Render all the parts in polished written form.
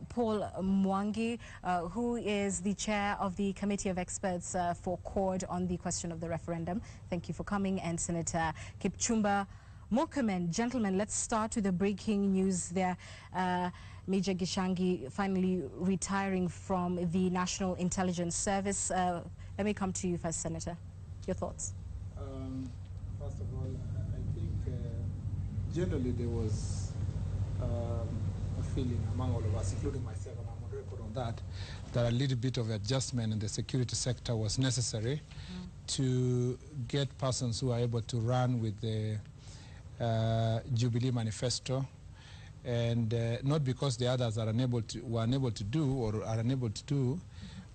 Paul Mwangi, who is the chair of the Committee of Experts for CORD on the question of the referendum. Thank you for coming. And Senator Kipchumba Murkomen. Gentlemen, let's start with the breaking news there. Major Gishangi finally retiring from the National Intelligence Service. Let me come to you first, Senator. Your thoughts? First of all, I think generally there was a feeling among all of us, including myself, and I'm on record on that, that a little bit of adjustment in the security sector was necessary to get persons who are able to run with the Jubilee Manifesto, and not because the others are were unable to do or are unable to do,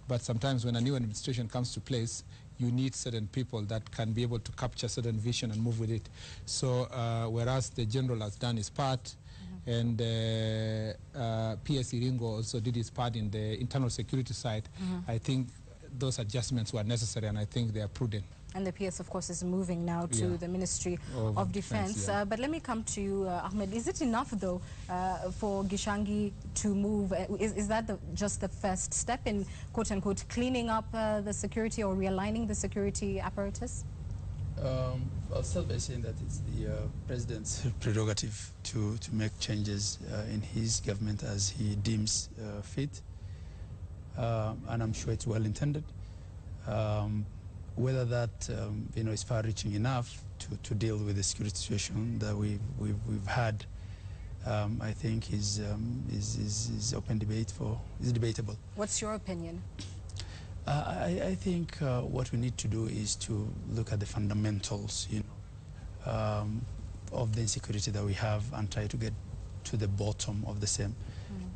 but sometimes when a new administration comes to place, you need certain people that can be able to capture certain vision and move with it. So whereas the general has done his part, and PS Iringo also did his part in the internal security side, I think those adjustments were necessary, and I think they are prudent. And the PS, of course, is moving now to the Ministry of Defense. But let me come to you, Ahmed. Is it enough, though, for Gishangi to move? Is that just the first step in, quote-unquote, cleaning up the security or realigning the security apparatus? I'll start by saying that it's the president's prerogative to make changes in his government as he deems fit. And I'm sure it's well intended. Whether that is far-reaching enough to deal with the security situation that we've had, I think is open debate is debatable. What's your opinion? I think what we need to do is to look at the fundamentals, of the insecurity that we have and try to get to the bottom of the same.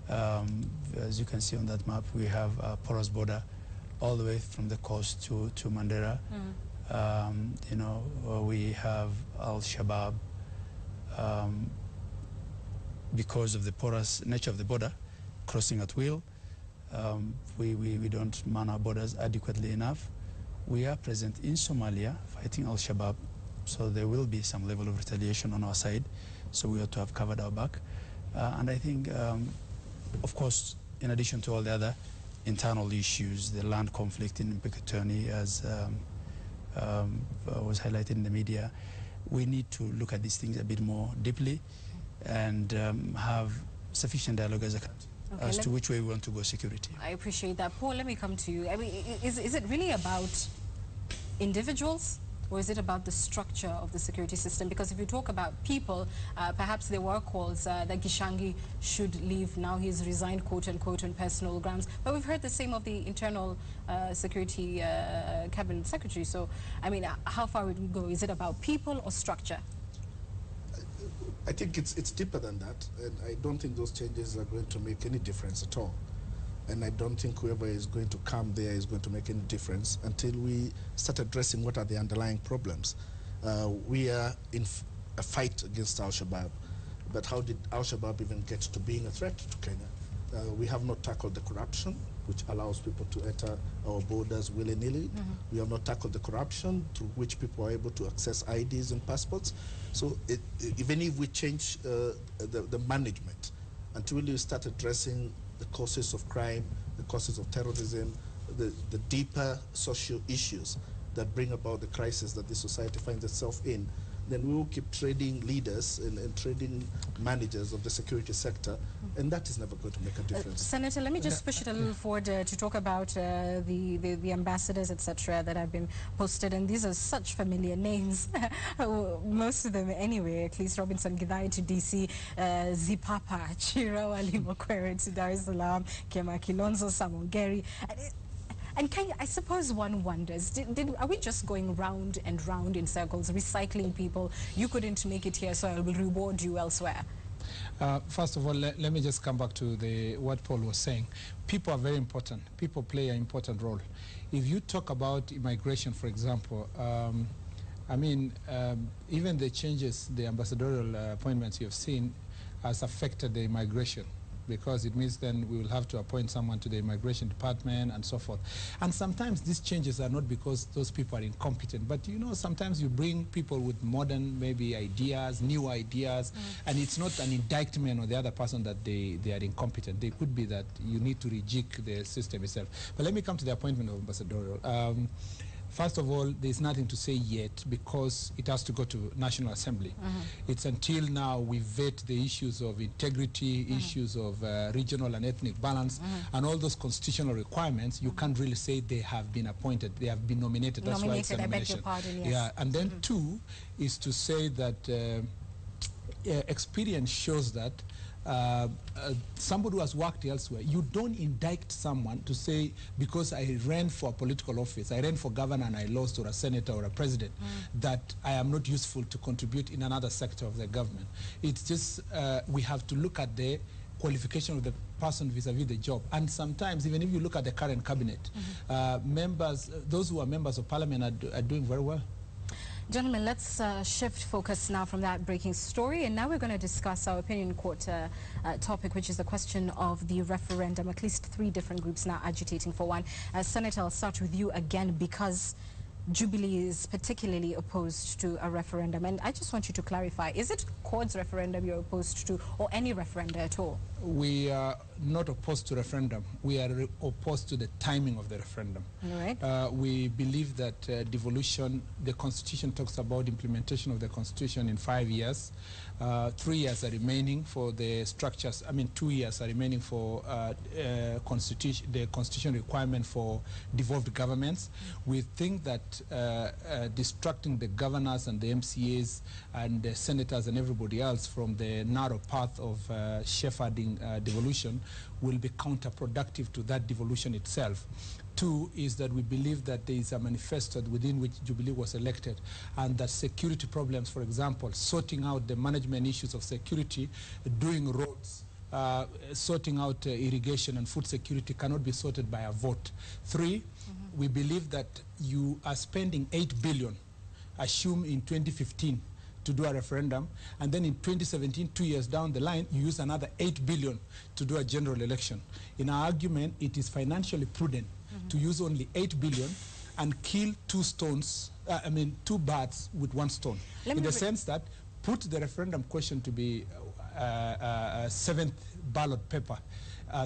As you can see on that map, we have a porous border all the way from the coast to Mandera. We have Al-Shabaab, because of the porous nature of the border, crossing at will. We don't man our borders adequately enough. We are present in Somalia fighting Al-Shabaab, so there will be some level of retaliation on our side, so we ought to have covered our back. And I think, of course, in addition to all the other internal issues, the land conflict in Mpeketoni, as was highlighted in the media, we need to look at these things a bit more deeply and have sufficient dialogue as a country as to which way we want to go security. I appreciate that. Paul, let me come to you. I mean, is it really about individuals, or is it about the structure of the security system? Because if you talk about people, perhaps there were calls that Gishangi should leave. Now he's resigned, quote-unquote, on personal grounds. But we've heard the same of the internal security cabinet secretary. So, I mean, how far would we go? Is it about people or structure? I think it's deeper than that, and I don't think those changes are going to make any difference at all. And I don't think whoever is going to come there is going to make any difference until we start addressing what are the underlying problems. We are in a fight against Al-Shabaab, but how did Al-Shabaab even get to being a threat to Kenya? We have not tackled the corruption, which allows people to enter our borders willy-nilly. We have not tackled the corruption through which people are able to access IDs and passports. So even if we change the management, until we start addressing the causes of crime, the causes of terrorism, the deeper social issues that bring about the crisis that this society finds itself in, then we will keep trading leaders and trading managers of the security sector, and that is never going to make a difference. Senator, let me just push it a little forward to talk about the ambassadors, etc., that have been posted, and these are such familiar names, most of them anyway, at least Robinson Githai to DC, Zipapa, Chira Wali Mokwere to Dar es Salaam, Kema Kilonzo, Samongeri. And I suppose one wonders, are we just going round and round in circles, recycling people? You couldn't make it here, so I will reward you elsewhere. First of all, let me just come back to what Paul was saying. People are very important. People play an important role. If you talk about immigration, for example, even the changes, the ambassadorial appointments you have seen has affected the immigration. because it means then we will have to appoint someone to the immigration department and so forth. And sometimes these changes are not because those people are incompetent, but you know, sometimes you bring people with modern maybe ideas, new ideas, and it's not an indictment on the other person that they are incompetent. They could be that you need to rejig the system itself. But let me come to the appointment of Ambassadorial. First of all, there's nothing to say yet because it has to go to National Assembly. It's until now we vet the issues of integrity, issues of regional and ethnic balance, and all those constitutional requirements. You can't really say they have been appointed. They have been nominated. That's why it's a nomination. I beg your pardon, yes. Yeah, and then two is to say that experience shows that somebody who has worked elsewhere, you don't indict someone to say, because I ran for a political office, I ran for governor and I lost, or a senator or a president, that I am not useful to contribute in another sector of the government. It's just, we have to look at the qualification of the person vis-a-vis the job. And sometimes, even if you look at the current cabinet, members, those who are members of parliament are doing very well. Gentlemen, let's shift focus now from that breaking story, and now we're going to discuss our opinion court topic, which is the question of the referendum. At least 3 different groups now agitating for one. Senator, I'll start with you again because Jubilee is particularly opposed to a referendum, and I just want you to clarify, is it Court's referendum you're opposed to, or any referendum at all? We are not opposed to referendum. We are opposed to the timing of the referendum. All right. We believe that devolution, the Constitution talks about implementation of the Constitution in 5 years. 3 years are remaining for the structures. I mean, 2 years are remaining for the Constitution requirement for devolved governments. We think that distracting the governors and the MCAs and the senators and everybody else from the narrow path of shepherding devolution will be counterproductive to that devolution itself. 2 is that we believe that there is a manifesto within which Jubilee was elected, and that security problems, for example, sorting out the management issues of security, doing roads, sorting out irrigation and food security cannot be sorted by a vote. 3, we believe that you are spending 8 billion, assume in 2015, to do a referendum, and then in 2017, 2 years down the line, you use another 8 billion to do a general election. In our argument, it is financially prudent to use only 8 billion and kill 2 birds with 1 stone. In the sense that put the referendum question to be a 7th ballot paper,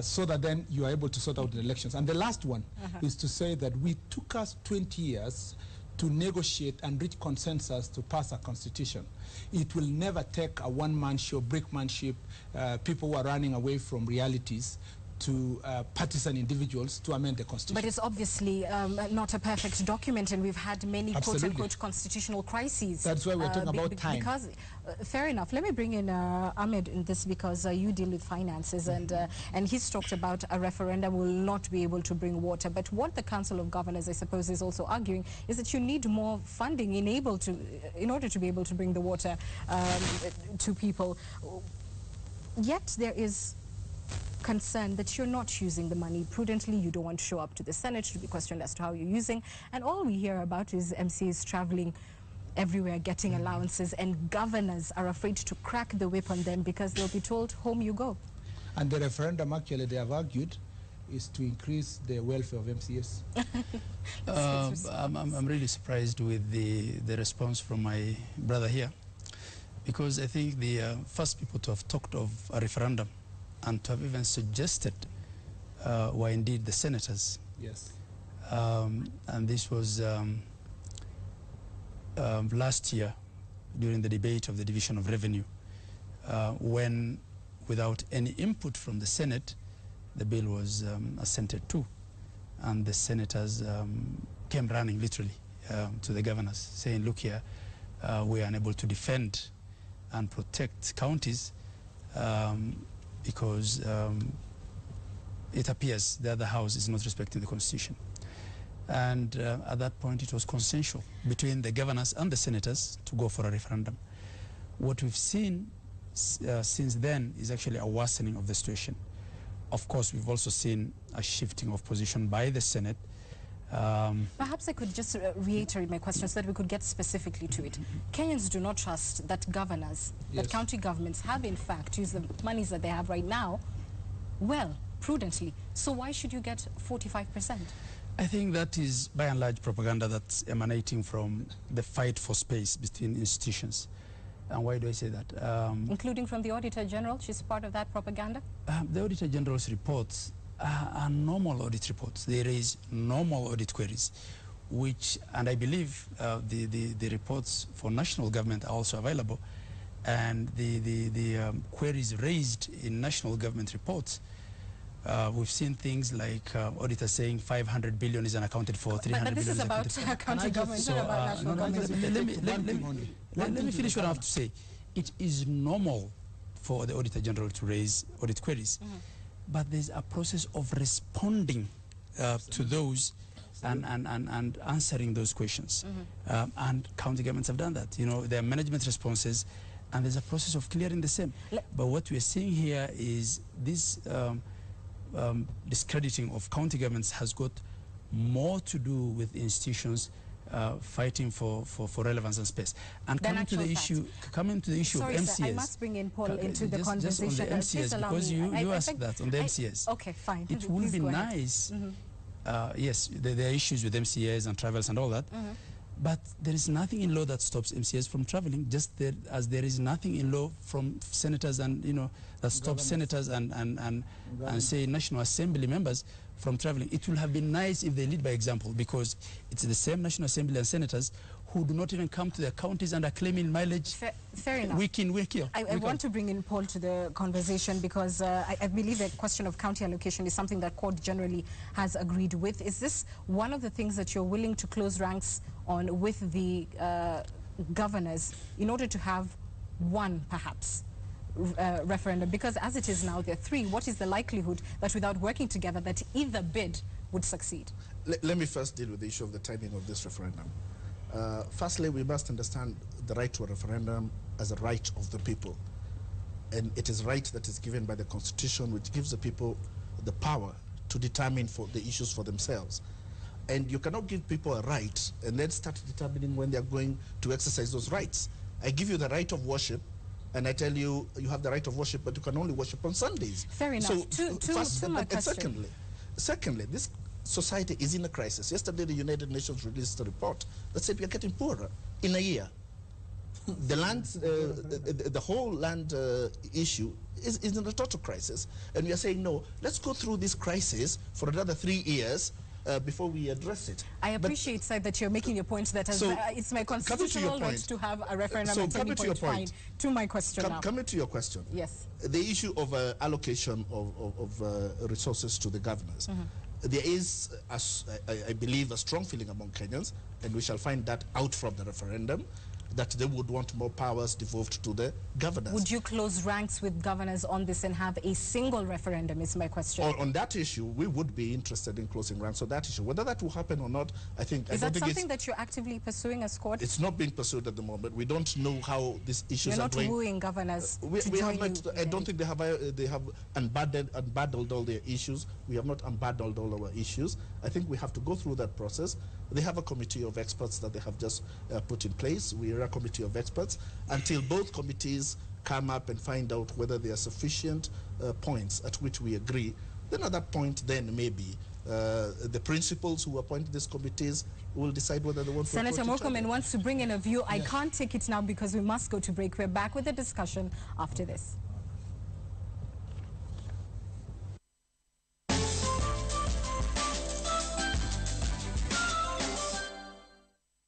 so that then you are able to sort out the elections. And the last one is to say that we took us 20 years to negotiate and reach consensus to pass a constitution. It will never take a one-man show, brickmanship, people who are running away from realities, to partisan individuals to amend the Constitution. But it's obviously not a perfect document, and we've had many quote-unquote constitutional crises. That's why we're talking about time. Because, fair enough. Let me bring in Ahmed in this, because you deal with finances, and he's talked about a referendum will not be able to bring water. But what the Council of Governors, I suppose, is also arguing is that you need more funding in order to be able to bring the water to people. Yet there is concern that you're not using the money prudently. You don't want to show up to the Senate to be questioned as to how you're using, and all we hear about is MCAs traveling everywhere getting allowances, and governors are afraid to crack the whip on them because they'll be told, home you go. And the referendum, actually, they have argued, is to increase the welfare of MCAs. I'm really surprised with the response from my brother here, because I think the first people to have talked of a referendum and to have even suggested were indeed the senators. Yes. And this was last year during the debate of the division of revenue, when, without any input from the Senate, the bill was assented to. And the senators came running, literally, to the governors, saying, look here, we are unable to defend and protect counties because it appears the other house is not respecting the Constitution. And at that point, it was consensual between the governors and the senators to go for a referendum. What we've seen since then is actually a worsening of the situation. Of course, we've also seen a shifting of position by the Senate. Perhaps I could just reiterate my question so that we could get specifically to it. Kenyans do not trust that governors, that county governments have in fact used the monies that they have right now well, prudently. So why should you get 45%? I think that is by and large propaganda that's emanating from the fight for space between institutions. And why do I say that? Including from the Auditor General, she's part of that propaganda? The Auditor General's reports are normal audit reports. They raise normal audit queries, which, and I believe the reports for national government are also available, and the queries raised in national government reports, we've seen things like auditors saying 500 billion is unaccounted for, 300 billion is But this is about county government, not about national government. Let me finish what I have to say. It is normal for the Auditor General to raise audit queries, but there's a process of responding to those and answering those questions. And county governments have done that. You know, there are management responses, and there's a process of clearing the same. But what we're seeing here is this discrediting of county governments has got more to do with institutions fighting for relevance and space. And coming to the issue of MCAs. Sir, I must bring in Paul into the conversation. Just on the MCAs, because you asked that on the MCAs. Okay, fine. It would be nice. Yes, there are issues with MCAs and travels and all that. But there is nothing in law that stops MCAs from traveling, just as there is nothing in law from senators and, you know, that stops senators and say National Assembly members from traveling. It will have been nice if they lead by example, because it's the same National Assembly and senators who do not even come to their counties and are claiming mileage fair enough. week in, week out. I want to bring in Paul to the conversation, because I believe the question of county allocation is something that court generally has agreed with. Is this one of the things that you're willing to close ranks on with the governors in order to have one, perhaps, referendum? Because as it is now, there are three. What is the likelihood that without working together that either bid would succeed? Let me first deal with the issue of the timing of this referendum. Firstly, we must understand the right to a referendum as a right of the people. And it is right that is given by the Constitution, which gives the people the power to determine for the issues for themselves. And you cannot give people a right and then start determining when they are going to exercise those rights. I give you the right of worship, and I tell you, you have the right of worship, but you can only worship on Sundays. Fair enough. So, secondly, this society is in a crisis. Yesterday, the United Nations released a report that said we are getting poorer in a year. The land, the whole land issue is in a total crisis, and we are saying no. Let's go through this crisis for another 3 years before we address it. I appreciate, sir, that you're making your point that it's my constitutional right to have a referendum at any point. Fine. To my question now. Coming to your question. Yes. The issue of allocation of resources to the governors. There is, I believe, a strong feeling among Kenyans, and we shall find that out from the referendum, that they would want more powers devolved to the governors. Would you close ranks with governors on this and have a single referendum, is my question. On that issue, we would be interested in closing ranks on that issue. Whether that will happen or not, I think... Is that something that you're actively pursuing as court? It's not being pursued at the moment. We don't know how these issues are going. You're not wooing governors to join you. I don't think they have unbundled all their issues. We have not unbundled all our issues. I think we have to go through that process. They have a committee of experts that they have just put in place. We are a committee of experts until both committees come up and find out whether there are sufficient points at which we agree. Then at that point, then maybe the principals who appoint these committees will decide whether they want to approach each other. Senator Murkomen wants to bring in a view. I can't take it now because we must go to break. We're back with the discussion after this.